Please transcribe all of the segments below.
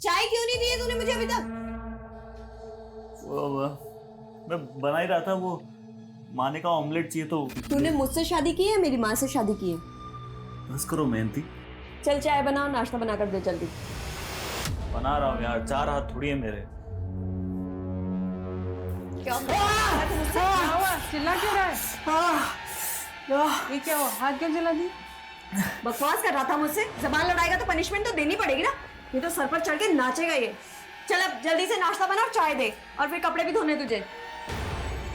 चाय क्यों नहीं दी है तूने मुझे अभी तक? मैं बना ही रहा था, वो माने का ऑमलेट चाहिए तो। तूने मुझसे शादी की है मेरी माँ से शादी की है? बस करो मेहनती। चल चाय बनाओ, नाश्ता बना कर दे जल्दी। बना रहा हूँ यार, 4 हाथ थोड़ी है मेरे। क्या हुआ? चिल्ला क्यों रहा है? ये क्या हुआ? हाथ क्यों जला दी? बकवास कर रहा था मुझसे। जबान लड़ाएगा तो पनिशमेंट तो देनी पड़ेगी ना। ये तो सर पर चढ़ के नाचेगा ये। चल अब जल्दी से नाश्ता बना और चाय दे, और फिर कपड़े भी धोने तुझे।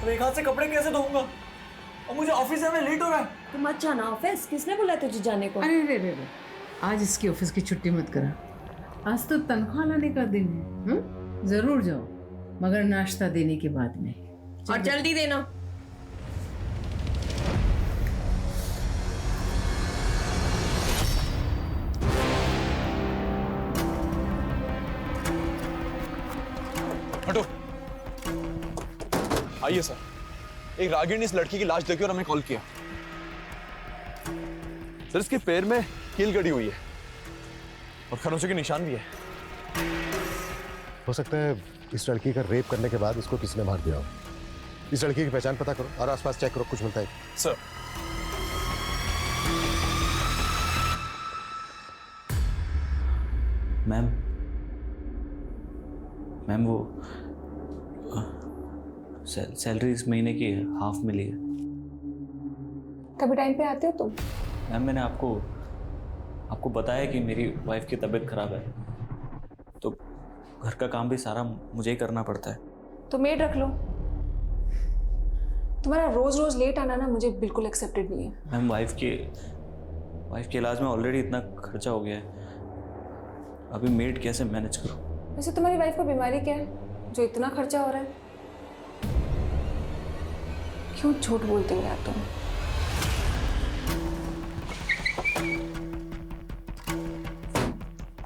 तो एक हाथ से कपड़े कैसे धोऊंगा? और मुझे ऑफिस जाने लेट हो रहा है। तू मत जाना ऑफिस। किसने बुलाया तुझे जाने को? अरे रे रे रे, आज इसकी ऑफिस की छुट्टी मत करा। आज तो तनख्वाह लाने का दिन है। जरूर जाओ, मगर नाश्ता देने के बाद में। और जल्दी देना। हटो। आइए सर। एक रागिर ने इस लड़की की लाश देखी और हमें कॉल किया। सर इसके पैर में कील गड़ी हुई है और खरोंचों के निशान भी है। हो सकता है इस लड़की का रेप करने के बाद इसको किसी ने मार दिया हो। इस लड़की की पहचान पता करो और आसपास चेक करो, कुछ मिलता है। सर मैम वो सैलरी इस महीने की हाफ मिली है। कभी टाइम पे आते हो तुम? मैम मैंने आपको बताया कि मेरी वाइफ की तबीयत खराब है, तो घर का काम भी सारा मुझे ही करना पड़ता है। तो मेड रख लो। तुम्हारा रोज रोज लेट आना ना मुझे बिल्कुल एक्सेप्टेड नहीं है। मैम वाइफ के इलाज में ऑलरेडी इतना खर्चा हो गया है, अभी मेड कैसे मैनेज करूं? वैसे तुम्हारी वाइफ को बीमारी क्या है जो इतना खर्चा हो रहा है? क्यों झूठ बोलते हो यार तुम?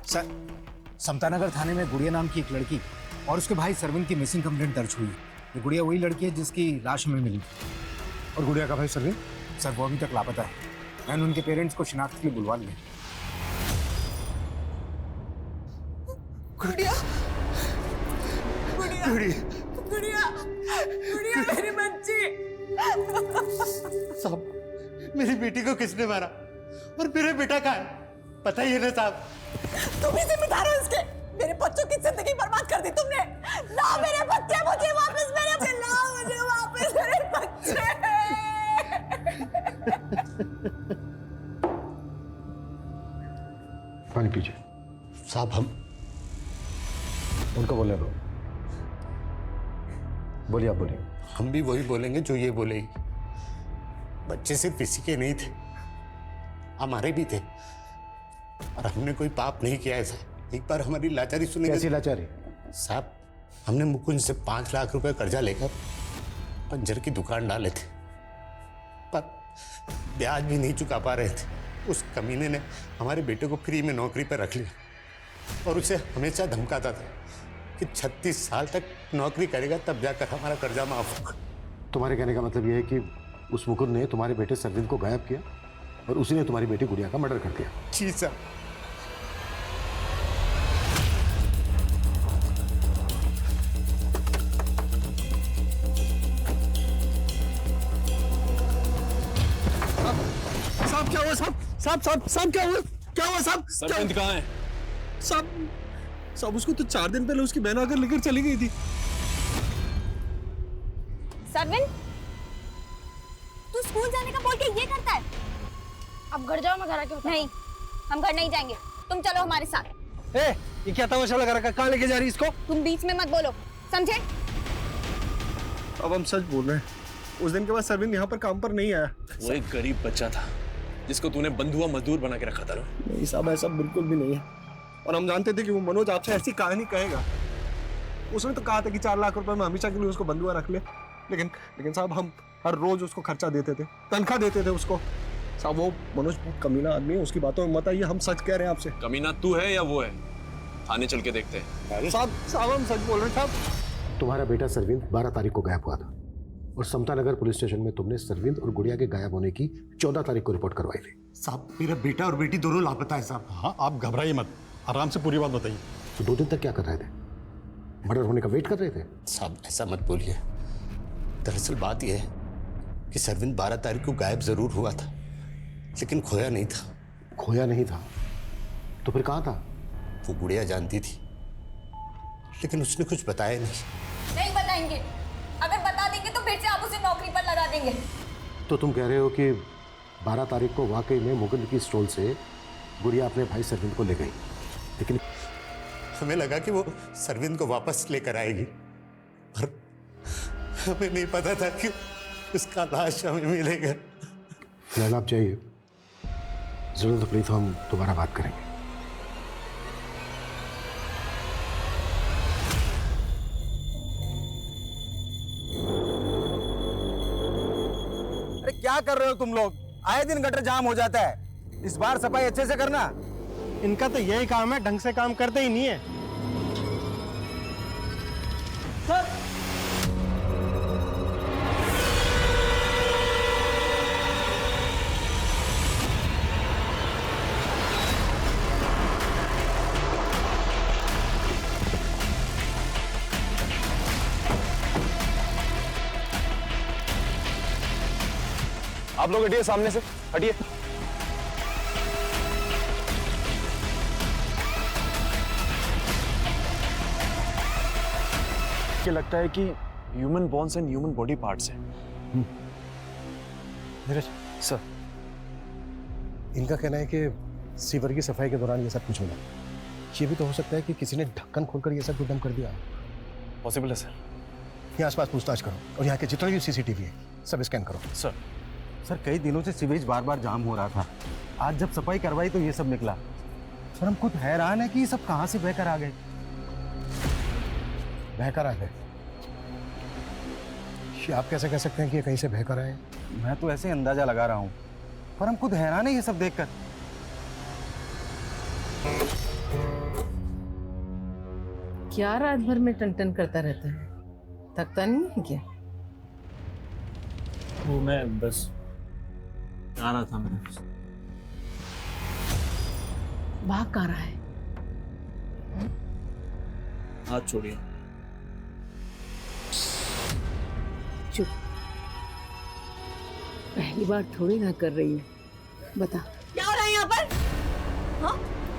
सर, समतानगर थाने में गुड़िया नाम की एक लड़की और उसके भाई सरविन की मिसिंग कंप्लेंट दर्ज हुई है। ये गुड़िया वही लड़की है जिसकी लाश हमें मिली। और गुड़िया का भाई सरवीन? सर वो अभी तक लापता है। मैंने उनके पेरेंट्स को शिनाख्त के लिए बुलवा लिया। गुड़िया गुड़िया गुड़िया गुड़िया मेरी बच्ची। साहब, मेरी बेटी को किसने मारा और मेरे बेटा कहाँ है? पता ही है ना साहब। तुम ही जिम्मेदार हो इसके। मेरे बच्चों की जिंदगी बर्बाद कर दी तुमने। ला मेरे बच्चे मुझे वापस, मेरे बच्चे। पानी पीजिए। साहब हम उनको बोलने दो। बोलिए, आप बोलिए। हम भी वही बोलेंगे जो ये बोलेगी। बच्चे सिर्फ इसी के नहीं थे, हमारे भी थे, और हमने कोई पाप नहीं किया है साहब। एक बार हमारी लाचारी सुनेंगे? कैसी लाचारी? साहब हमने मुकुंद से 5 लाख रुपए कर्जा लेकर पंजर की दुकान डाले थे, पर ब्याज भी नहीं चुका पा रहे थे। उस कमीने ने हमारे बेटे को फ्री में नौकरी पर रख लिया और उसे हमेशा धमकाता था कि 36 साल तक नौकरी करेगा तब जाकर हमारा कर्जा माफ होगा। तुम्हारे कहने का मतलब यह है कि उस मुकुंद ने तुम्हारे बेटे सरविन को गायब किया और उसी ने तुम्हारी बेटी गुड़िया का मर्डर कर दिया? जी साहब। साहब क्या हुआ? साहब साहब साहब साहब क्या हुआ? क्या हुआ साहब? सरविंद कहाँ है? साहब उसको तो 4 दिन पहले उसकी बहन आकर लेकर चली गई थी। सरविन, तू स्कूल जाने का बोल के ये करता है? अब घर जाओ, मैं घर आके नहीं, हम घर नहीं जाएंगे, तुम चलो हमारे साथ। ये क्या तमाशा लगा रखा? कहाँ लेके जा रही इसको? तुम बीच में मत बोलो, समझे? अब हम सच बोल रहे हैं, उस दिन के बाद सरविन यहाँ पर काम पर नहीं आया। वो एक गरीब बच्चा था जिसको तूने बंधुआ मजदूर बना के रखा था ना? नहीं साहब, ऐसा बिल्कुल भी नहीं है, और हम जानते थे कि वो मनोज आपसे ऐसी कहानी कहेगा। उसने तो कहा था कि 4 लाख रुपए में हमेशा के लिए उसको बंधुआ रख ले, लेकिन साहब हम हर रोज उसको खर्चा देते थे, तनख्वाह देते थे उसको। साहब वो मनोज बहुत कमीना आदमी है, उसकी बातों में मत आइए, हम सच कह रहे हैं आपसे। कमीना तू है या वो है? थाने चल के देखते हैं। साहब हम सच बोल रहे हैं साहब। तुम्हारा बेटा सरविंद 12 तारीख को गायब हुआ था और समतानगर पुलिस स्टेशन में तुमने सरविंद और गुड़िया के गायब होने की 14 तारीख को रिपोर्ट करवाई थी। साहब मेरा बेटा और बेटी दोनों लापता है साहब। हाँ, आप घबराइए मत, आराम से पूरी बात बताइए। तो 2 दिन तक क्या कर रहे थे? मर्डर होने का वेट कर रहे थे? साहब ऐसा मत बोलिए। दरअसल बात यह है कि सरविंद 12 तारीख को गायब जरूर हुआ था, लेकिन खोया नहीं था। खोया नहीं था तो फिर कहाँ था? वो गुड़िया जानती थी, लेकिन उसने कुछ बताया नहीं। नहीं बताएंगे। अगर बता देंगे तो फिर से आप उसे नौकरी पर लगा देंगे। तो तुम कह रहे हो कि 12 तारीख को वाकई में मुकुंद की स्टॉल से गुड़िया अपने भाई सरविंद को ले गई, लेकिन हमें लगा कि वो सरविंद को वापस लेकर आएगी, पर हमें नहीं पता था कि उसका लाश हमें मिलेगा। फिलहाल आप चाहिए, जरूरत पड़ी तो हम दोबारा बात करेंगे। अरे क्या कर रहे हो तुम लोग? आए दिन गटर जाम हो जाता है, इस बार सफाई अच्छे से करना। इनका तो यही काम है, ढंग से काम करते ही नहीं है। आप लोग हटिए, सामने से हटिए। क्या लगता है कि human bones and human body parts हैं। नीरज सर, इनका कहना है कि सीवर की सफाई के दौरान ये सब कुछ मिला। ये भी तो हो सकता है कि किसी ने ढक्कन खोलकर ये सब गुदम कर दिया। पॉसिबल है सर। यहाँ आसपास पूछताछ करो और यहाँ के जितने भी सीसीटीवी है सब स्कैन करो। सर, सर कई दिनों से सीवेज बार बार जाम हो रहा था, आज जब सफाई करवाई तो ये सब निकला। सर हम खुद हैरान है कि ये सब कहाँ से बहकर आ गए। बहकर आ गए? ये आप कैसे कह सकते हैं कि ये कहीं से बहकर आए? मैं तो ऐसे अंदाजा लगा रहा हूँ, पर हम खुद हैरान है ये सब देखकर। क्या रात भर में टन करता रहता है? थकता नहीं है क्या? वो मैं बस आ रहा था। मैं भाग कहाँ रहा है? हाथ छोड़िए। चुप, पहली बार थोड़ी ना कर रही है। बता क्या हो रहा है यहाँ पर? हाँ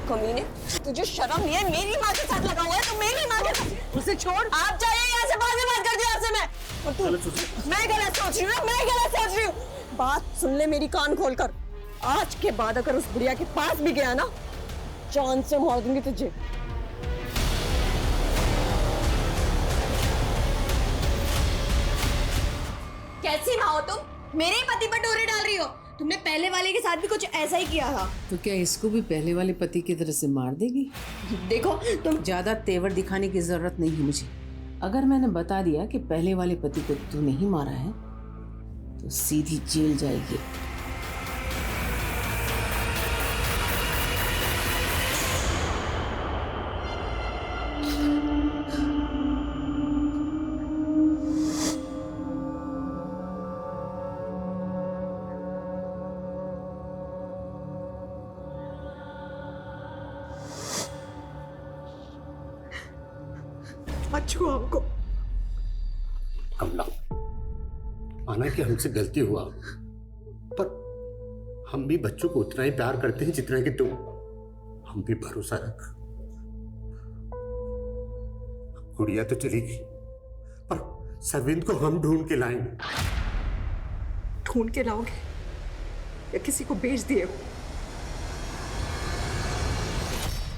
कमीने, तुझे शर्म नहीं है? मेरी माँ के साथ लगा हुआ है तो मेरी माँ के साथ। उसे छोड़, आप जाइए यहाँ से। बाद में बात करती हूँ आपसे मैं। और तू? मैं गलत सोच रही हूँ, मैं गलत सोच रही हूँ। बात सुन ले मेरी, कान खोलकर। आज के बाद अगर उस बुढ़िया के पास भी गया ना, जान से मार दूंगी तुझे। कैसी माँ हो तुम? मेरे ही पति पर डोरे डाल रही हो। तुमने पहले वाले के साथ भी कुछ ऐसा ही किया था। तो क्या इसको भी पहले वाले पति की तरह से मार देगी? देखो तुम ज्यादा तेवर दिखाने की जरूरत नहीं है मुझे। अगर मैंने बता दिया कि पहले वाले पति को तू नहीं मारा है तो सीधी जेल जाएगी। अच्छू हमको। कमला, माना कि हमसे गलती हुआ, पर हम भी बच्चों को उतना ही प्यार करते हैं जितना कि तुम। हम भी भरोसा रख। गुड़िया तो चली गई, पर सरविंद को हम ढूंढ के लाएंगे। ढूंढ के लाओगे या किसी को बेच दिए?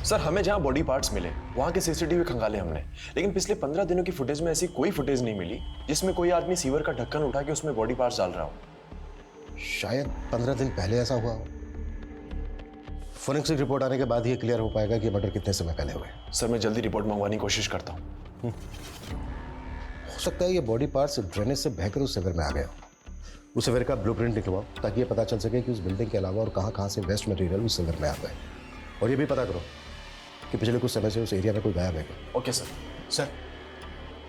सर हमें जहां बॉडी पार्ट्स मिले वहां के सीसीटीवी खंगाले हमने, लेकिन पिछले 15 दिनों की फुटेज में ऐसी कोई फुटेज नहीं मिली जिसमें कोई आदमी सीवर का ढक्कन उठा के उसमें बॉडी पार्ट्स डाल रहा हो। शायद 15 दिन पहले ऐसा हुआ हो। फोरेंसिक रिपोर्ट आने के बाद ही क्लियर हो पाएगा कि मर्डर कितने समय पहले हुए। सर मैं जल्दी रिपोर्ट मंगवाने की कोशिश करता हूँ। हो सकता है ये बॉडी पार्ट्स ड्रेनेज से बहकर उस सिवर में आ गया। उस सिवर का ब्लूप्रिंट निकलवाओ ताकि ये पता चल सके कि उस बिल्डिंग के अलावा और कहाँ से वेस्ट मटेरियल उस सिवर में आ गए। और ये भी पता करो कि पिछले कुछ समय से उस एरिया में कोई गायब है। Okay sir. सर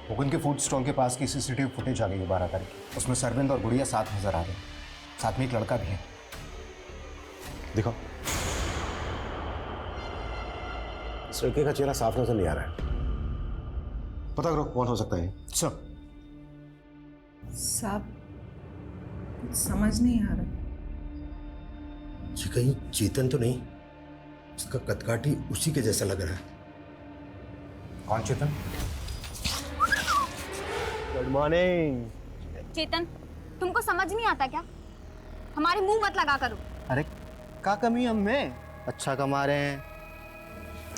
मुकुंद के फूड स्टॉल के पास की सीसीटीवी फुटेज आ गई है 12 तारीख। उसमें सरविंद और गुड़िया साथ नजर आ रहे हैं, साथ में एक लड़का भी है। दिखाओ। इस लड़के का चेहरा साफ नजर नहीं आ रहा है, पता करो कौन हो सकता है। सब साहब कुछ समझ नहीं आ रहा। जी कहीं चेतन तो नहीं? इसका कदकाठी उसी के जैसा लग रहा है। कौन चेतन? Good morning. चेतन, तुमको समझ नहीं आता क्या? हमारे मुंह मत लगा करो। अरे क्या कमी हम में? अच्छा कमा रहे हैं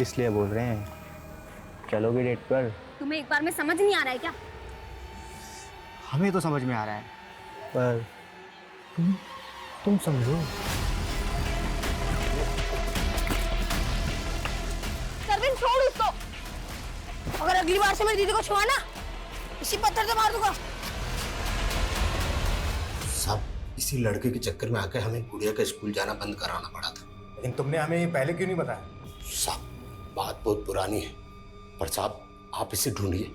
इसलिए बोल रहे हैं। चलोगे डेट पर? तुम्हें एक बार में समझ नहीं आ रहा है क्या? हमें तो समझ में आ रहा है, पर तुम समझो। सरविन, छोड़ उसको। अगर अगली बार से मेरी दीदी को छुआ ना, इसी पत्थर से मार दूंगा। साहब, इसी लड़के के चक्कर में आकर हमें गुड़िया का स्कूल जाना बंद कराना पड़ा था। लेकिन तुमने हमें पहले क्यों नहीं बताया? साहब, बात बहुत पुरानी है, पर साहब आप इसे ढूंढिए,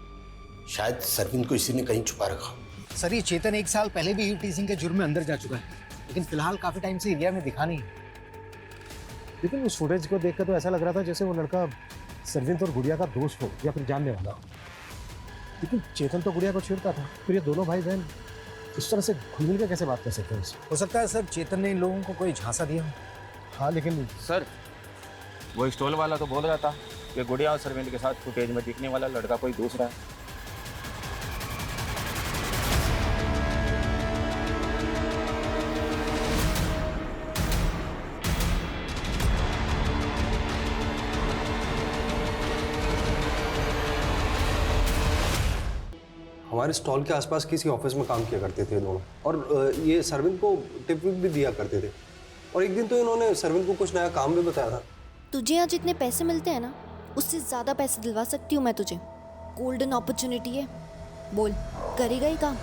शायद सरविन को इसी ने कहीं छुपा रखा। सर, ये चेतन 1 साल पहले भी टीजिंग के जुर्म में अंदर जा चुका है, लेकिन फिलहाल काफी टाइम से एरिया में दिखा नहीं। लेकिन उस फुटेज को देखकर तो ऐसा लग रहा था जैसे वो लड़का सरविन और गुड़िया का दोस्त हो या फिर जानने वाला हो। लेकिन चेतन तो गुड़िया को छेड़ता था, फिर ये दोनों भाई बहन इस तरह से घुल मिल के कैसे बात कर सकते हैं? हो सकता है सर चेतन ने इन लोगों को कोई झांसा दिया हो। हाँ, लेकिन सर वो स्टॉल वाला तो बोल रहा था कि गुड़िया और सरविन के साथ फुटेज में दिखने वाला लड़का कोई दूसरा है। हमारे स्टॉल के आसपास किसी ऑफिस में काम किया करते थे दोनों, और ये सरविन को टिप विप भी दिया करते थे। और एक दिन तो इन्होंने सरविन को कुछ नया काम भी बताया था। तुझे यहाँ जितने पैसे मिलते हैं ना, उससे ज्यादा पैसे दिलवा सकती हूँ मैं तुझे। गोल्डन अपॉर्चुनिटी है, बोल करेगा ही काम।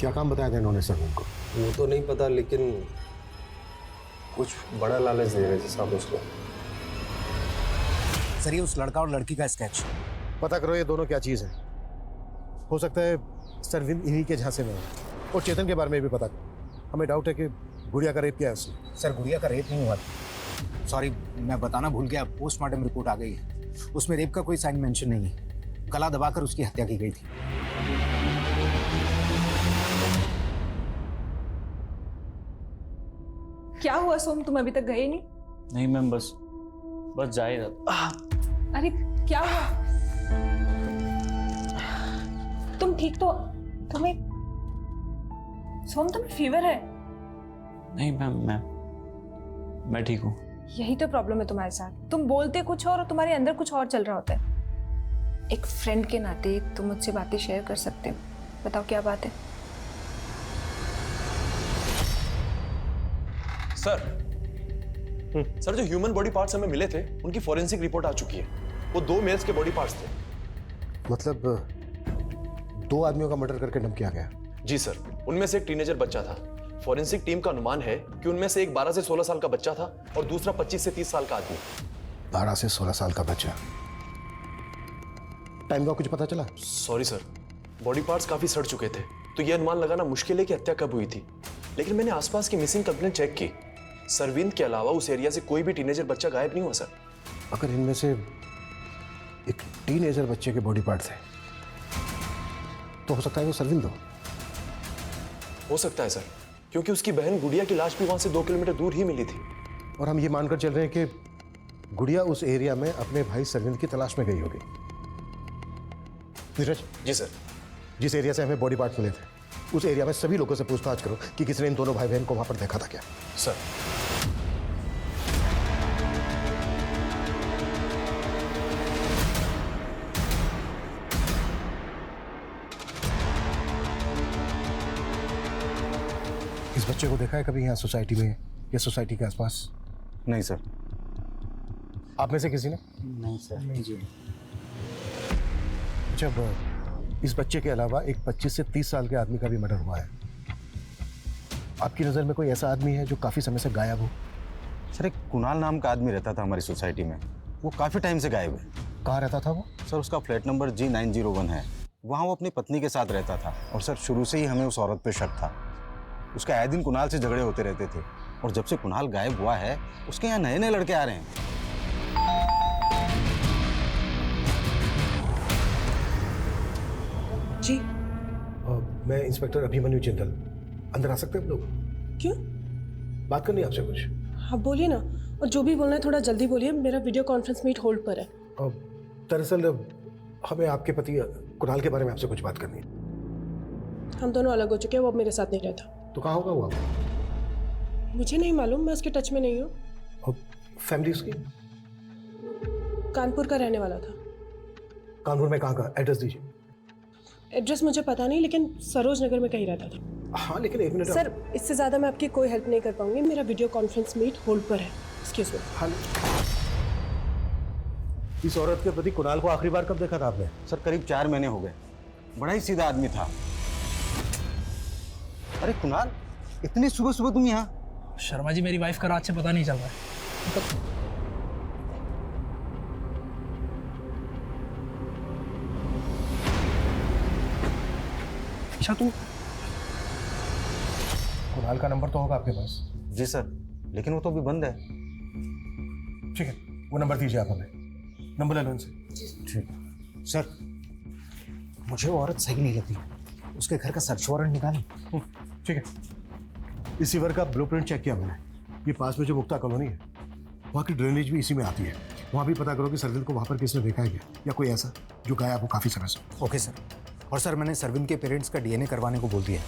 क्या काम बताया था इन्होंने सरविन को? वो तो नहीं पता, लेकिन कुछ बड़ा लालच दे रहे थे साहब उसको। सर, ये उस लड़का और लड़की का स्केच। पता करो ये दोनों क्या चीज़ है। हो सकता है सरविन इन्हीं के झांसे में है। और चेतन के बारे में भी पता करो, हमें डाउट है कि गुड़िया का रेप किया है उसने। सर, गुड़िया का रेप नहीं हुआ। सॉरी, मैं बताना भूल गया, पोस्टमार्टम रिपोर्ट आ गई है, उसमें रेप का कोई साइन मेंशन नहीं है। गला दबाकर उसकी हत्या की गई थी। क्या हुआ सोम, तुम अभी तक गए नहीं? नहीं मैम, बस जा ही रहा था। अरे क्या हुआ? तुम ठीक तो? तुम्हें सोम, तुम्हें फीवर है? नहीं मैम, मैं ठीक हूँ। यही तो प्रॉब्लम है तुम्हारे साथ, तुम बोलते कुछ और तुम्हारे अंदर कुछ और चल रहा होता है। एक फ्रेंड के नाते तुम मुझसे बातें शेयर कर सकते हो, बताओ क्या बात है? सर जो ह्यूमन बॉडी पार्ट्स हमें मिले थे उनकी फॉरेंसिक रिपोर्ट आ चुकी है। वो 2 मेल्स के बॉडी पार्ट्स थे। मतलब 2 आदमियों का मर्डर करके डंप किया गया? जी सर, उनमें से एक टीनेजर बच्चा था। फॉरेंसिक टीम का अनुमान है कि उनमें से एक 12 से 16 साल का बच्चा था और दूसरा 25 से 30 साल का आदमी। 12 से 16 साल का बच्चा। टाइम का कुछ पता चला? सॉरी सर, बॉडी पार्ट्स काफी सड़ चुके थे, तो यह अनुमान लगाना मुश्किल है कि हत्या कब हुई थी। लेकिन मैंने आसपास की मिसिंग कंप्लेंट चेक की, सरविन के अलावा उस एरिया से कोई भी टीनेजर बच्चा गायब नहीं हुआ सर। अगर इनमें से एक टीनेजर बच्चे के बॉडी पार्ट थे तो हो सकता है वो सरविन दो। हो सकता है सर, क्योंकि उसकी बहन गुड़िया की लाश भी वहां से 2 किलोमीटर दूर ही मिली थी। और हम ये मानकर चल रहे हैं कि गुड़िया उस एरिया में अपने भाई सरविन की तलाश में गई होगी। नीरज। जी सर। जिस एरिया से हमें बॉडी पार्ट मिले थे उस एरिया में सभी लोगों से पूछताछ करो कि किसी ने इन दोनों भाई बहन को वहां पर देखा था क्या। सर। इस बच्चे को देखा है कभी यहाँ सोसाइटी में या सोसाइटी के आसपास? नहीं सर। आप में से किसी ने? नहीं सर। नहीं जी। जब इस बच्चे के अलावा एक 25 से 30 साल के आदमी का भी मर्डर हुआ है, आपकी नज़र में कोई ऐसा आदमी है जो काफ़ी समय से गायब हो? सर, एक कुणाल नाम का आदमी रहता था हमारी सोसाइटी में, वो काफ़ी टाइम से गायब है। कहाँ रहता था वो? सर, उसका फ्लैट नंबर G901 है, वहाँ वो अपनी पत्नी के साथ रहता था। और सर, शुरू से ही हमें उस औरत पे शक था। उसके आए दिन कुणाल से झगड़े होते रहते थे, और जब से कुणाल गायब हुआ है उसके यहाँ नए नए लड़के आ रहे हैं। मैं इंस्पेक्टर अभिमन्यु चिंतल। अंदर आ सकते हैं हम लोग? क्यों? बात करनी है आपसे कुछ। आप बोलिए ना, और जो भी बोलना है थोड़ा जल्दी बोलिए, मेरा वीडियो कॉन्फ्रेंस मीट होल्ड पर है। दरअसल हमें आपके पति कुणाल के बारे में आपसे कुछ बात करनी है। हम दोनों अलग हो चुके हैं, वो अब मेरे साथ नहीं रहता। तो कहाँ होगा वो आप? मुझे नहीं मालूम, मैं उसके टच में नहीं हूँ। और फैमिली उसकी? कानपुर का रहने वाला था। कानपुर में कहाँ का? एड्रेस दीजिए। एड्रेस मुझे पता नहीं, लेकिन सरोज नगर में कहीं रहता था। हाँ लेकिन एक मिनट सर, इससे ज़्यादा मैं आपकी कोई हेल्प नहीं कर पाऊंगी। मेरा वीडियो कॉन्फ्रेंस मीट होल्ड पर है। Excuse me. हाँ, इस औरत के पति कुणाल को आखिरी बार कब देखा था आपने? सर करीब 4 महीने हो गए। बड़ा ही सीधा आदमी था। अरे कुणाल, इतनी सुबह सुबह तुम यहाँ? शर्मा जी, मेरी वाइफ का रात से पता नहीं चल रहा है। अच्छा, तुम कुणाल का नंबर तो होगा आपके पास? जी सर, लेकिन वो तो अभी बंद है। ठीक है, वो नंबर दीजिए आप हमें। नंबर ले लो इनसे। ठीक सर, मुझे वो औरत सही नहीं लगती। उसके घर का सर्च वारंट निकालें। ठीक है, इस रिवर का ब्लूप्रिंट चेक किया मैंने। ये पास में जो मुक्ता कॉलोनी है, वहाँ की ड्रेनेज भी इसी में आती है। वहाँ भी पता करो कि सरदिल को वहाँ पर किसने देखा है क्या, या कोई ऐसा जो गाया वो काफ़ी समय से। Okay sir. और सर, मैंने सरविंद के पेरेंट्स का डीएनए करवाने को बोल दिया।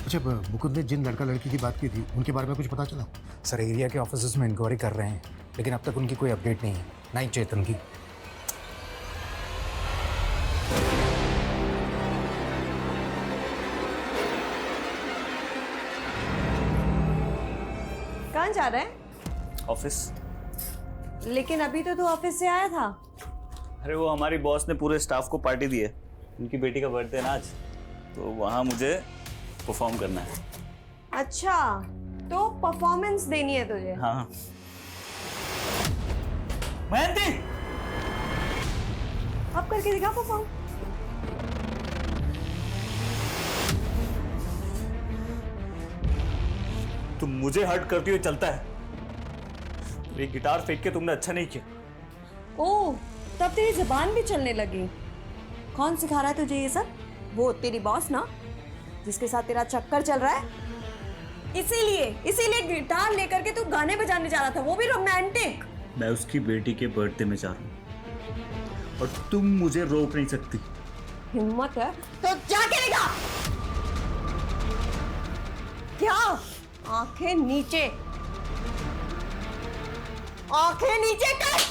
अच्छा, मुकुंद ने जिन लड़का लड़की की बात की थी उनके बारे में कुछ पता चला? सर, एरिया के ऑफिसर्स में इंक्वायरी कर रहे हैं, लेकिन अब तक उनकी कोई अपडेट नहीं है, ना ही चेतन की। कहाँ जा रहा है? ऑफिस। लेकिन अभी तो तू ऑफिस से आया था। अरे वो हमारी बॉस ने पूरे स्टाफ को पार्टी दी है। उनकी बेटी का बर्थडे है ना आज, तो वहाँ मुझे परफॉर्म करना है। अच्छा, तो परफॉर्मेंस देनी है तुझे? हाँ। मयंती, अब करके दिखा परफॉर्म। तुम मुझे हर्ट करती हुई चलता है। ये गिटार फेंक के तुमने अच्छा नहीं किया। ओह, तब तेरी जुबान भी चलने लगी। कौन सिखा रहा है तुझे ये सब? वो तेरी बॉस ना, जिसके साथ तेरा चक्कर चल रहा है। इसीलिए गिटार लेकर के तू गाने बजाने जा रहा था, वो भी रोमांटिक। मैं उसकी बेटी के बर्थडे में जा रहा हूँ और तुम मुझे रोक नहीं सकती। हिम्मत है तो जाके दिखा। क्या? आंखें नीचे, आंखें नीचे कर।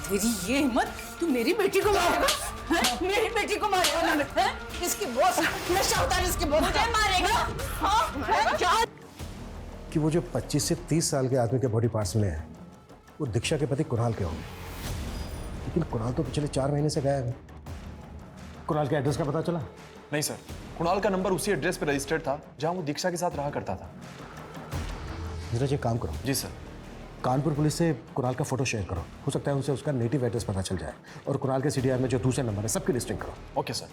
तेरी ये हिम्मत, तू मेरी बेटी को मारेगा? मेरी बेटी को मारेगा ना? इसकी बॉस नशा होता है, इसकी बॉस मुझे मारेगा। हाँ, क्या? कि वो जो 25 से 30 साल के आदमी के बॉडी पार्ट्स मिले हैं, वो दीक्षा के पति कुणाल के होंगे। लेकिन कुणाल तो पिछले 4 महीने से गायब है। कुणाल के एड्रेस का पता चला? नहीं सर, कुणाल का नंबर उसी एड्रेस पर रजिस्टर्ड था जहां वो दीक्षा के साथ रहा करता था। नीरज, एक काम करो। जी सर। कानपुर पुलिस से कुणाल का फोटो शेयर करो। हो सकता है उनसे उसका नेटिव एड्रेस पता चल जाए। और कुणाल के सीडीआर में जो दूसरे नंबर है, सबकी लिस्टिंग करो। Okay sir.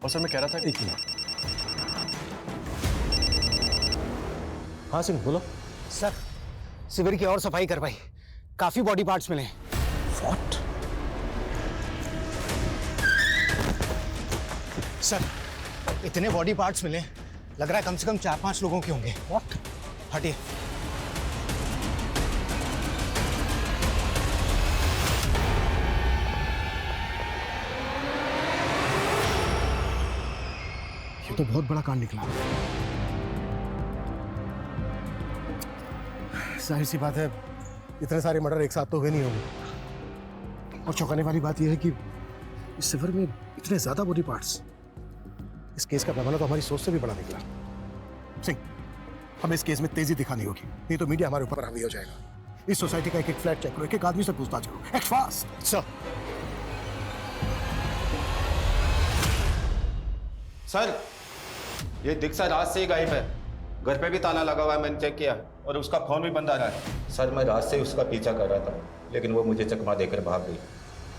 और सर, मैं कह रहा था, एक मिनट। हाँ सिंह, बोलो। सर, शिविर की और सफाई करवाई, काफी बॉडी पार्ट्स मिले। What? सर, इतने बॉडी पार्ट्स मिले, लग रहा है कम से कम 4-5 लोगों के होंगे। What? हटिए। ये तो बहुत बड़ा कांड निकला। जाहिर सी बात है, इतने सारे मर्डर एक साथ तो हुए नहीं होंगे। और चौंकाने वाली बात यह है कि इस सफर में इतने ज्यादा बॉडी पार्ट्स। इस केस का पैमाना तो हमारी सोच से भी बड़ा निकला। सिंह, हमें इस केस में तेजी दिखानी होगी, नहीं तो मीडिया हमारे ऊपर हावी हो जाएगा। इस सोसाइटी का एक एक फ्लैट चेक करो, एक एक आदमी से पूछताछ करो। Act fast sir. सर, ये दीक्षा रात से ही गायब है। घर पे भी ताला लगा हुआ है, मैंने चेक किया, और उसका फोन भी बंद आ रहा है। सर, मैं रात से ही उसका पीछा कर रहा था, लेकिन वो मुझे चकमा देकर भाग गई।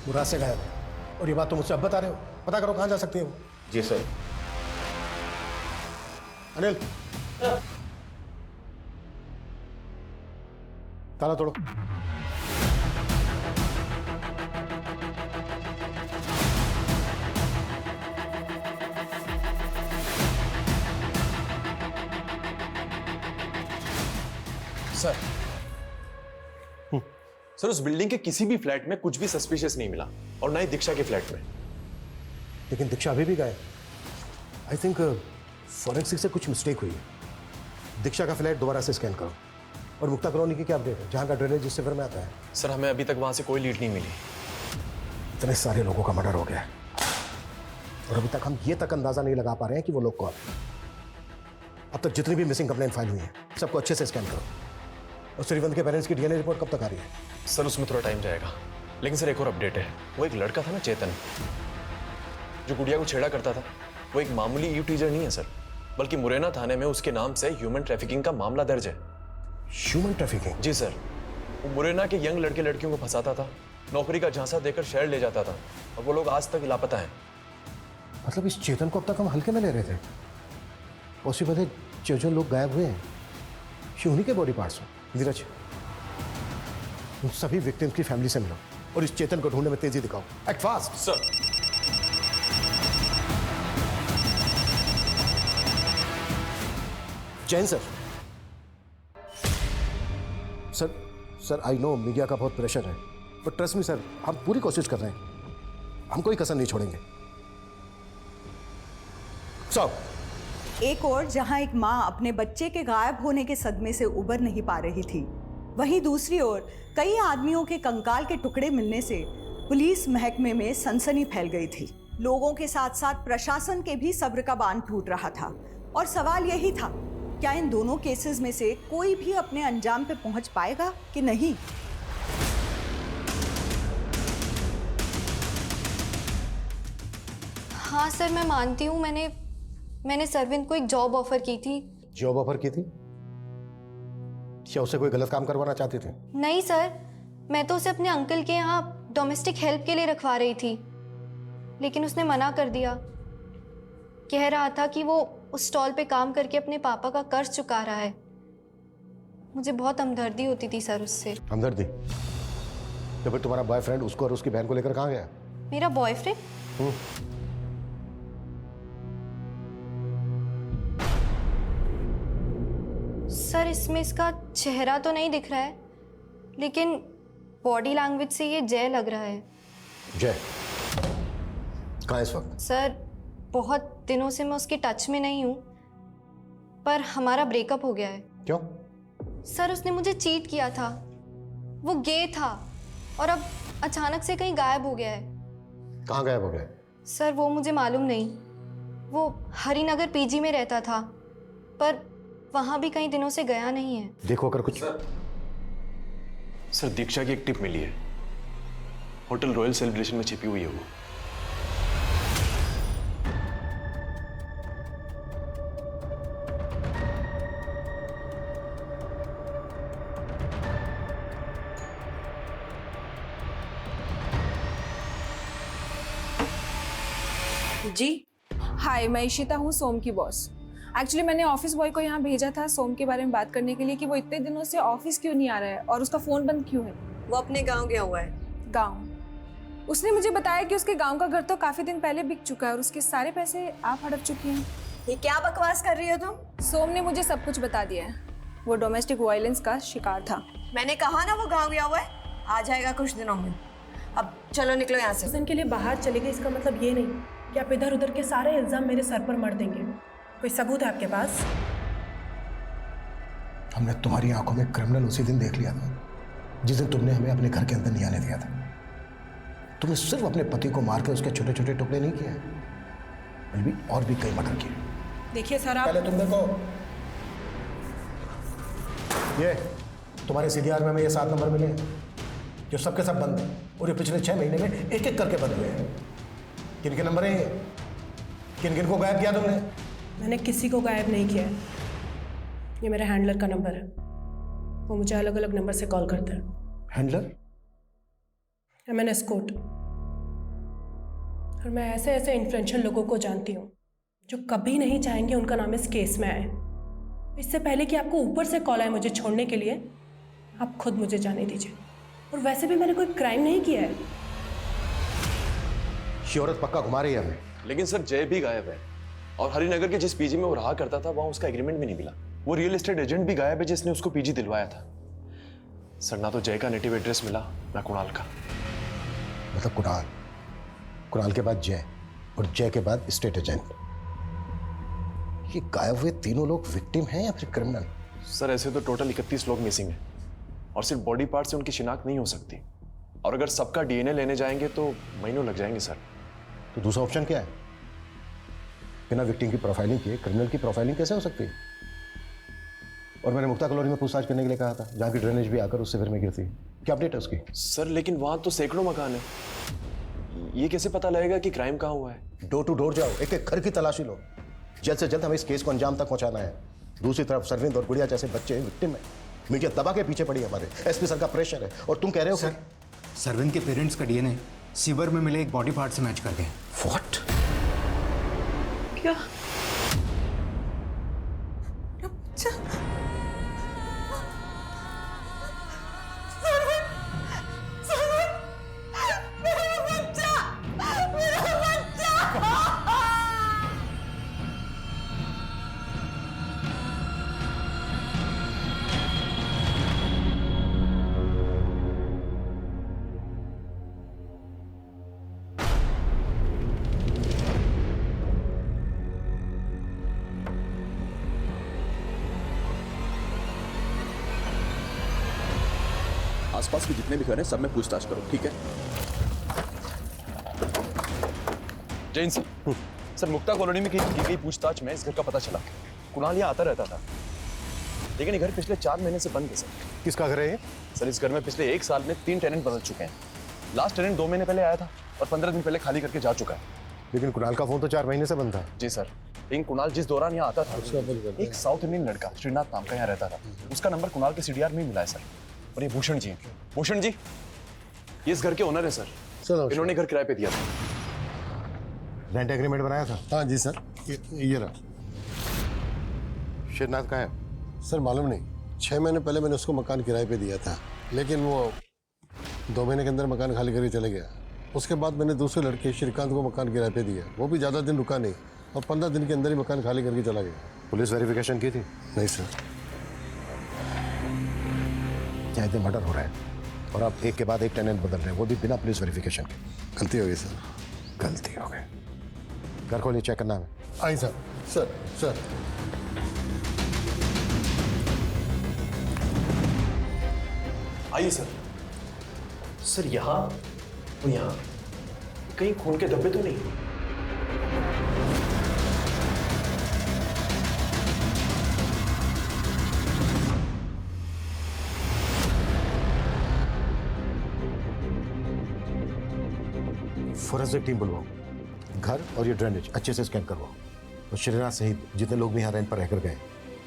वो रात से गायब है, और ये बात तो मुझसे अब बता रहे हो। पता करो कहाँ जा सकती है वो। जी सर। अनिल, ताला तोड़ो। सर सर उस बिल्डिंग के किसी भी फ्लैट में कुछ भी सस्पिशियस नहीं मिला और ना ही दीक्षा के फ्लैट में। लेकिन दीक्षा अभी भी गायब। आई थिंक फॉरेंसिक से कुछ मिस्टेक हुई है। दीक्षा का फ्लैट दोबारा से स्कैन करो। और मुक्ता कॉलोनी की क्या अपडेट है, जहाँ का ड्रेनेज जिस सिवर में आता है? सर हमें अभी तक वहां से कोई लीड नहीं मिली। इतने सारे लोगों का मर्डर हो गया है और अभी तक हम ये तक अंदाजा नहीं लगा पा रहे हैं कि वो लोग कौन है। अब तक जितनी भी मिसिंग कंप्लेंट फाइल हुई है सबको अच्छे से स्कैन करो। और श्रीवंत के पेरेंट्स की डीएनए रिपोर्ट कब तक आ रही है? सर उसमें थोड़ा टाइम जाएगा, लेकिन सर एक और अपडेट है। वो एक लड़का था ना चेतन, जो गुड़िया को छेड़ा करता था, वो एक मामूली यू टीजर नहीं है सर, बल्कि मुरैना थाने में उसके नाम से ह्यूमन ट्रैफिकिंग का मामला दर्ज है। Human trafficking? जी सर। वो मुरैना के यंग लड़के लड़कियों को फंसाता था, नौकरी का झांसा देकर शहर ले जाता था और वो लोग आज तक लापता हैं। मतलब इस चेतन को अब तक हम हल्के में ले रहे थे? पॉसिबल है जो लोग गायब हुए हैं ये उन्हीं के बॉडी पार्ट्स हो। नीरज, उन सभी विक्टिम्स की फैमिली से मिलो और इस चेतन को ढूंढने में तेजी दिखाओ। Act fast sir. Jain sir. Sir I know media का बहुत प्रेशर है, बट ट्रस्ट मी सर, हम पूरी कोशिश कर रहे हैं, हम कोई कसर नहीं छोड़ेंगे। एक और जहां एक मां अपने बच्चे के गायब होने के सदमे से उबर नहीं पा रही थी, वहीं दूसरी ओर कई आदमियों के कंकाल के टुकड़े मिलने से पुलिस महकमे में सनसनी फैल गई थी। लोगों के साथ साथ प्रशासन के भी सब्र का बांध टूट रहा था और सवाल यही था, क्या इन दोनों केसेस में से कोई भी अपने अंजाम पे पहुंच पाएगा कि नहीं? हाँ सर, मैं मानती हूँ मैंने सरविंद को एक जॉब ऑफर की थी। जॉब ऑफर की थी? क्या उसे कोई गलत काम करवाना चाहते थे? नहीं सर, मैं तो उसे अपने अंकल के यहाँ डोमेस्टिक हेल्प के लिए रखवा रही थी, लेकिन उसने मना कर दिया। कह रहा था कि वो उस स्टॉल पे काम करके अपने पापा का कर्ज चुका रहा है। मुझे बहुत हमदर्दी होती थी सर उससे। हमदर्दी? तो फिर तुम्हारा बॉयफ्रेंड उसको और उसकी बहन को लेकर कहाँ गया? मेरा बॉयफ्रेंड? सर इसमें इसका चेहरा तो नहीं दिख रहा है, लेकिन बॉडी लैंग्वेज से ये जय लग रहा है। जय कहाँ है इस वक्त? सर बहुत दिनों से मैं उसके टच में नहीं हूँ, पर हमारा ब्रेकअप हो गया है। क्यों? सर उसने मुझे चीट किया था, वो गे था और अब अचानक से कहीं गायब हो गया है। कहाँ गायब हो गया? सर वो मुझे मालूम नहीं। वो हरिनगर पीजी में रहता था, पर वहां भी कई दिनों से गया नहीं है। देखो अगर कुछ। सर दीक्षा की एक टिप मिली है, होटल रॉयल सेलिब्रेशन में छिपी हुई है वो। जी हाय, मैं इशिता हूँ, सोम की बॉस। एक्चुअली मैंने ऑफिस बॉय को यहाँ भेजा था सोम के बारे में बात करने के लिए कि वो इतने दिनों से ऑफिस क्यों नहीं आ रहा है और उसका फोन बंद क्यों है। वो अपने गांव गया हुआ है। गांव? उसने मुझे बताया कि उसके गांव का घर तो काफी दिन पहले बिक चुका है और उसके सारे पैसे आप हड़प चुकी हैं। ये क्या बकवास कर रही हो तुम? सोम ने मुझे सब कुछ बता दिया है। वो डोमेस्टिक वायलेंस का शिकार था। मैंने कहा ना वो गाँव गया हुआ है, आ जाएगा कुछ दिनों में। अब चलो निकलो यहाँ से। उस दिन के लिए बाहर चले गए, इसका मतलब ये नहीं कि आप इधर उधर के सारे इल्जाम मेरे सर पर मर देंगे। कोई सबूत है आपके पास? हमने तुम्हारी आंखों में क्रिमिनल उसी दिन देख लिया था जिस दिन तुमने हमें अपने घर के अंदर नहीं आने दिया था। तुमने सिर्फ अपने पति को मारकर उसके छोटे छोटे टुकड़े नहीं किए, बल्कि और भी कई मर्डर किए। देखिए सर, आप पहले तुम देखो, ये तुम्हारे सीडीआर में ये 7 नंबर मिले जो सबके सब बंद हैं और ये पिछले 6 महीने में एक एक करके बंद हुए हैं। किन के नंबर है? किन किन को गायब किया तुमने? मैंने किसी को गायब नहीं किया है। ये मेरे हैंडलर का नंबर है, वो मुझे अलग अलग नंबर से कॉल करता है। हैंडलर? MN escort. और मैं ऐसे ऐसे इन्फ्लुएंशियल लोगों को जानती हूँ जो कभी नहीं चाहेंगे उनका नाम इस केस में आए। इससे पहले कि आपको ऊपर से कॉल आए मुझे छोड़ने के लिए, आप खुद मुझे जाने दीजिए। और वैसे भी मैंने कोई क्राइम नहीं किया है। ये औरत पक्का घुमा रही है हमें। लेकिन सर जय भी गायब है और हरिनगर के जिस पीजी में वो रहा करता था वहां उसका एग्रीमेंट भी नहीं मिला। वो रियल एस्टेट एजेंट भी गायब है जिसने उसको पीजी दिलवाया था। सर ना तो जय का नेटिव एड्रेस मिला ना कुणाल का। मतलब कुणाल के बाद जय और जय के बाद स्टेट एजेंट। ये गायब हुए तीनों लोग विक्टिम हैं या फिर क्रिमिनल? सर ऐसे तो टोटल 31 लोग मिसिंग हैं और सिर्फ बॉडी पार्ट से उनकी शिनाख्त नहीं हो सकती, और अगर सबका डीएनए लेने जाएंगे तो महीनों लग जाएंगे सर। तो दूसरा ऑप्शन क्या है? बिना विक्टिम की प्रोफाइलिंग किए क्रिमिनल की प्रोफाइलिंग कैसे हो सकती है? और मैंने मुक्ता कॉलोनी में पूछताछ करने के लिए कहा था, जहाँ की ड्रेनेज भी आकर उस शिविर में गिरती। क्या अपडेट है उसकी? सर लेकिन वहां तो सैकड़ों मकान है, ये कैसे पता लगेगा कि क्राइम कहाँ हुआ है? डोर टू डोर जाओ, एक एक घर की तलाशी लो। जल्द से जल्द हमें इस केस को अंजाम तक पहुंचाना है। दूसरी तरफ सरविंद और गुड़िया जैसे बच्चे विक्टिम है, मीडिया दबा के पीछे पड़ी है, हमारे एसपी सर का प्रेशर है, और तुम कह रहे हो सर सरविंद के पेरेंट्स का डीएनए सीवर में मिले एक बॉडी पार्ट से मैच कर गए। व्हाट? क्या? आसपास के जितने भी घर हैं सब में पूछताछ करो, ठीक है? जैन सर मुक्ता कॉलोनी में की गई पूछताछ में इस घर का पता चला। कुणाल यहाँ आता रहता था, लेकिन ये घर पिछले 4 महीने से बंद है सर। किसका घर है ये? सर इस घर में पिछले 1 साल में 3 टेनेंट बदल चुके हैं। लास्ट टेनेंट 2 महीने पहले आया था और 15 दिन पहले खाली करके जा चुका है। लेकिन कुणाल का फोन तो 4 महीने से बंद था। जी सर, लेकिन कुणाल जिस दौरान यहाँ आता था एक साउथ इंडियन लड़का श्रीनाथ नाम का यहाँ रहता था, उसका नंबर कुणाल के सीडीआर में मिला है सर। और ये भूषण जी ये इस घर के ओनर है सर। इन्होंने घर किराए पे दिया था। रेंट एग्रीमेंट बनाया था? हाँ जी सर, ये रहा। श्रीनाथ कहाँ है? सर मालूम नहीं, 6 महीने पहले मैंने उसको मकान किराए पे दिया था, लेकिन वो 2 महीने के अंदर मकान खाली करके चले गया। उसके बाद मैंने दूसरे लड़के श्रीकांत को मकान किराए पे दिया, वो भी ज़्यादा दिन रुका नहीं और 15 दिन के अंदर ही मकान खाली करके चला गया। पुलिस वेरिफिकेशन की थी? नहीं सर। क्या इतने मर्डर हो रहा है और आप एक के बाद एक टेनेंट बदल रहे हैं, वो भी बिना पुलिस वेरिफिकेशन के? गलती हो गई सर। गलती हो गई। घर खोलिए, चेक करना है। आई सर। सर सर आइए सर। सर यहाँ और यहाँ कहीं खून के धब्बे तो नहीं? फोरेंसिक टीम बुलवाओ, घर और ये ड्रेनेज अच्छे से स्कैन करवाओ, और श्रीनाथ सहित जितने लोग भी यहाँ रेंट पर रहकर गए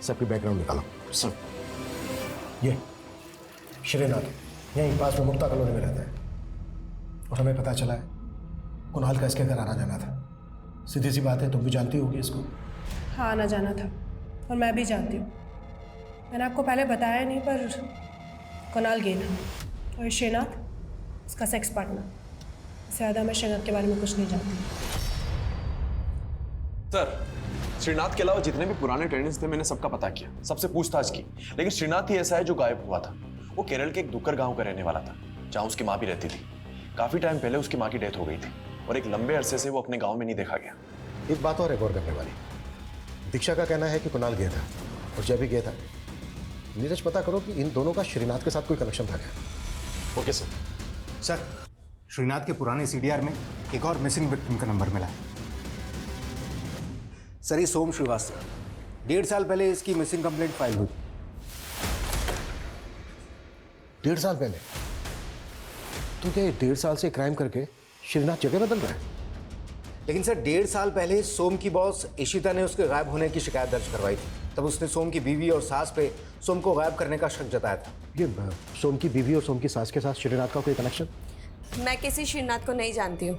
सबकी बैकग्राउंड निकालो। सर ये श्रीनाथ यहीं पास में मुक्ता कॉलोनी में रहता है, और हमें पता चला है कुणाल का इसके घर आना जाना था। सीधी सी बात है, तुम भी जानती होगी इसको। हाँ आना जाना था, और मैं भी जानती हूँ। मैंने आपको पहले बताया नहीं, पर कुणाल गेन है और श्रीनाथ उसका सेक्स पार्टनर। ज़्यादा मैं श्रीनाथ के बारे में कुछ नहीं जानती। सर श्रीनाथ के अलावा जितने भी पुराने टेनेंट्स थे मैंने सबका पता किया, सबसे पूछताछ की, लेकिन श्रीनाथ ही ऐसा है जो गायब हुआ था। वो केरल के एक दुक्कर गांव का रहने वाला था, जहां उसकी माँ भी रहती थी। काफी टाइम पहले उसकी माँ की डेथ हो गई थी और एक लंबे अरसे से वो अपने गांव में नहीं देखा गया। एक बात और है गौर करने वाली, दीक्षा का कहना है कि कुणाल गया था और जय भी गया था। नीरज पता करो कि इन दोनों का श्रीनाथ के साथ कोई कनेक्शन था क्या? Okay sir. सर श्रीनाथ के पुराने सीडीआर में एक और मिसिंग विक्टिम का नंबर मिला है। सर ये सोम श्रीवास्तव, 1.5 साल पहले इसकी मिसिंग कंप्लेंट फाइल हुई। 1.5 साल पहले? तो क्या 1.5 साल से क्राइम करके श्रीनाथ जगह बदल रहा है? लेकिन सर 1.5 साल पहले सोम की बॉस इशिता ने उसके गायब होने की शिकायत दर्ज करवाई थी। तब उसने सोम की बीवी और सास पे सोम को गायब करने का शक जताया था। ये सोम की बीवी और सोम की सास के साथ श्रीनाथ का कोई कनेक्शन? मैं किसी श्रीनाथ को नहीं जानती हूँ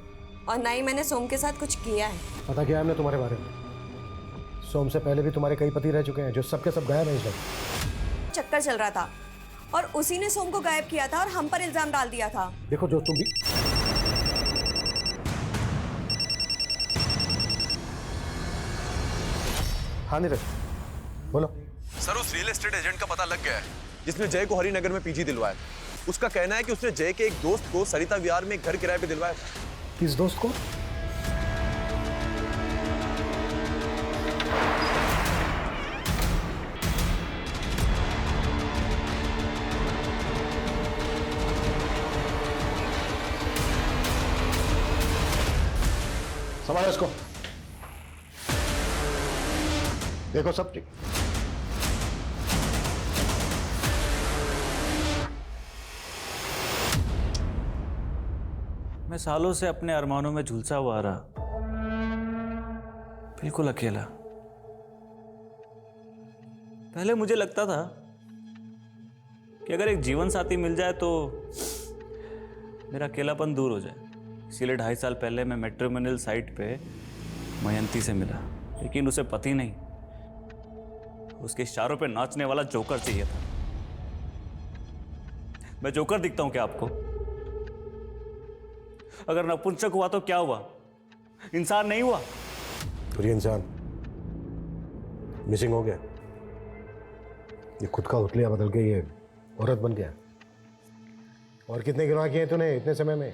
और ना ही मैंने सोम के साथ कुछ किया है। पता क्या है हमने तुम्हारे बारे में? सोम से पहले भी तुम्हारे कई पति रह चुके हैं जो सबके सब गायब हैं इस वक्त। चक्कर चल रहा था और उसी ने सोम को गायब किया था और हम पर इल्जाम डाल दिया था। देखो जो तुम भी हाँ नीरज बोलो। सर उस रियल एस्टेट एजेंट का पता लग गया है जिसने जय को हरिनगर में पीजी दिलवाया। उसका कहना है कि उसने जय के एक दोस्त को सरिता विहार में एक घर किराए पे दिलवाया। किस दोस्त को? संभालो इसको। देखो सब ठीक। मैं सालों से अपने अरमानों में झुलसा हुआ रहा, बिल्कुल अकेला। पहले मुझे लगता था कि अगर एक जीवन साथी मिल जाए तो मेरा अकेलापन दूर हो जाए। इसीलिए 2.5 साल पहले मैं मैट्रिमोनियल साइट पे मयंती से मिला, लेकिन उसे पति नहीं, उसके इशारों पे नाचने वाला जोकर चाहिए था। मैं जोकर दिखता हूं क्या आपको? अगर नपुंसक हुआ तो क्या हुआ? इंसान नहीं हुआ? तो ये इंसान मिसिंग हो गया, ये खुद का उतलिया बदल के ये औरत बन गया। और कितने गुनाह किए तूने इतने समय में?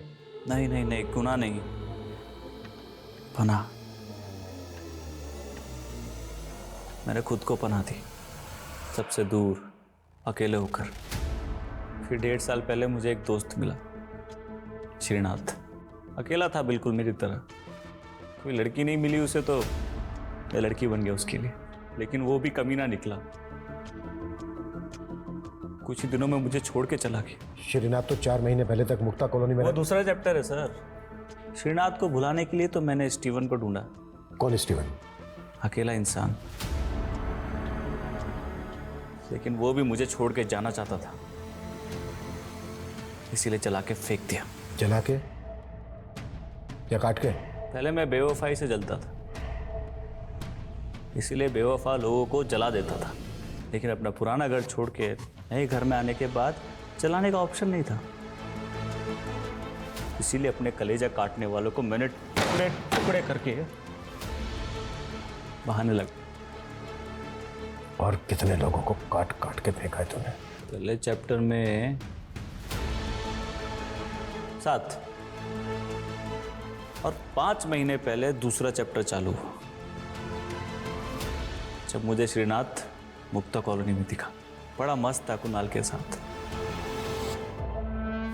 नहीं नहीं नहीं, गुनाह नहीं, पनाह। मैंने खुद को पनाह दी, सबसे दूर, अकेले होकर। फिर 1.5 साल पहले मुझे एक दोस्त मिला, श्रीनाथ। अकेला था बिल्कुल मेरी तरह, कोई लड़की नहीं मिली उसे तो मैं लड़की बन गया उसके लिए। लेकिन वो भी कमीना निकला, कुछ ही दिनों में मुझे छोड़ के चला गया। श्रीनाथ तो 4 महीने पहले तक मुक्ता कॉलोनी में। वो दूसरा चैप्टर है सर। श्रीनाथ को भुलाने के लिए तो मैंने स्टीवन को ढूंढा। कौन स्टीवन? अकेला इंसान, लेकिन वो भी मुझे छोड़ के जाना चाहता था, इसीलिए चला के फेंक दिया। जला के या काट के? पहले मैं बेवफाई से जलता था, इसीलिए बेवफा लोगों को जला देता था। लेकिन अपना पुराना घर छोड़ के नए घर में आने के बाद जलाने का ऑप्शन नहीं था, इसीलिए अपने कलेजा काटने वालों को मैंने टुकड़े टुकड़े करके बहाने लगा। और कितने लोगों को काट काट के फेंका है तूने? पहले चैप्टर में 7 और 5 महीने पहले दूसरा चैप्टर चालू हुआ, जब मुझे श्रीनाथ मुक्ता कॉलोनी में दिखा। बड़ा मस्त था कुणाल के साथ,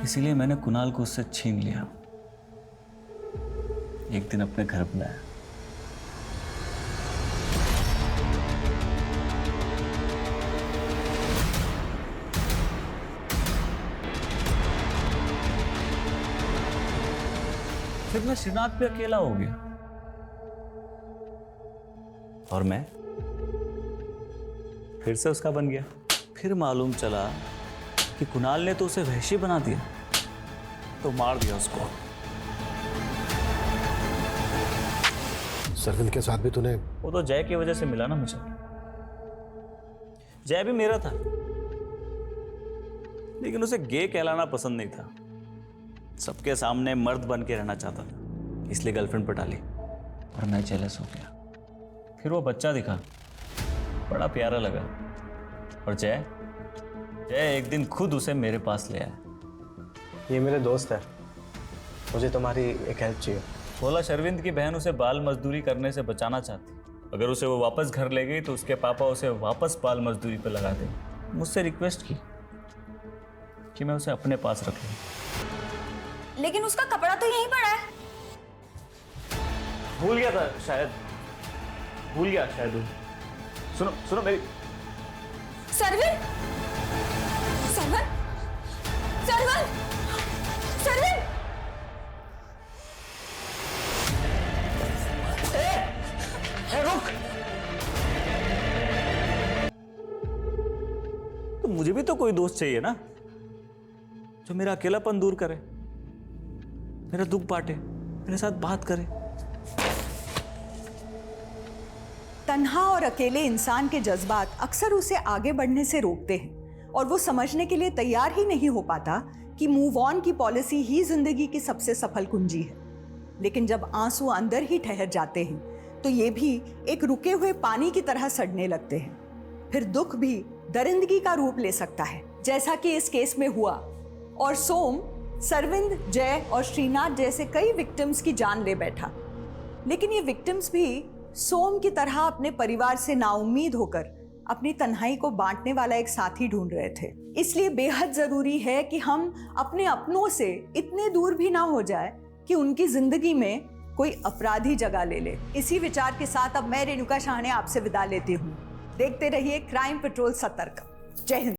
इसीलिए मैंने कुणाल को उससे छीन लिया। एक दिन अपने घर बुलाया। फिर मैं श्रीनाथ पे अकेला हो गया, और मैं फिर से उसका बन गया। फिर मालूम चला कि कुणाल ने तो उसे वहशी बना दिया, तो मार दिया उसको। सरविंद के साथ भी तूने? वो तो जय की वजह से मिला ना मुझे। जय भी मेरा था, लेकिन उसे गे कहलाना पसंद नहीं था। सबके सामने मर्द बन के रहना चाहता था, इसलिए गर्लफ्रेंड पटा ली, और मैं जेलस हो गया। फिर वो बच्चा दिखा, बड़ा प्यारा लगा, और जय एक दिन खुद उसे मेरे पास ले आया। ये मेरे दोस्त है, मुझे तुम्हारी एक हेल्प चाहिए। बोला शर्विंद की बहन उसे बाल मजदूरी करने से बचाना चाहती, अगर उसे वो वापस घर ले गई तो उसके पापा उसे वापस बाल मजदूरी पर लगा देंगे। मुझसे रिक्वेस्ट की कि मैं उसे अपने पास रख लूं। लेकिन उसका कपड़ा तो यहीं पड़ा है। भूल गया था शायद, भूल गया शायद। सुनो सुनो मेरी। सरविन, सरविन, सरविन, सरविन। रुक। तो मुझे भी तो कोई दोस्त चाहिए ना, जो मेरा अकेलापन दूर करे, मेरा दुख बांटे, मेरे साथ बात करे। तन्हा और अकेले इंसान के जज्बात अक्सर उसे आगे बढ़ने से रोकते हैं, और वो समझने के लिए तैयार ही नहीं हो पाता कि मूव ऑन की पॉलिसी ही जिंदगी की सबसे सफल कुंजी है। लेकिन जब आंसू अंदर ही ठहर जाते हैं तो ये भी एक रुके हुए पानी की तरह सड़ने लगते हैं। फिर दुख भी दरिंदगी का रूप ले सकता है, जैसा कि इस केस में हुआ। और सोम सरविंद, जय और श्रीनाथ जैसे कई विक्टिम्स की जान ले बैठा। लेकिन ये विक्टिम्स भी सोम की तरह अपने परिवार से नाउम्मीद होकर अपनी तन्हाई को बांटने वाला एक साथी ढूंढ रहे थे। इसलिए बेहद जरूरी है कि हम अपने अपनों से इतने दूर भी ना हो जाए कि उनकी जिंदगी में कोई अपराधी जगह ले ले। इसी विचार के साथ अब मैं रेणुका शाहने आपसे विदा लेती हूँ। देखते रहिए क्राइम पेट्रोल सतर्क। जय हिंद।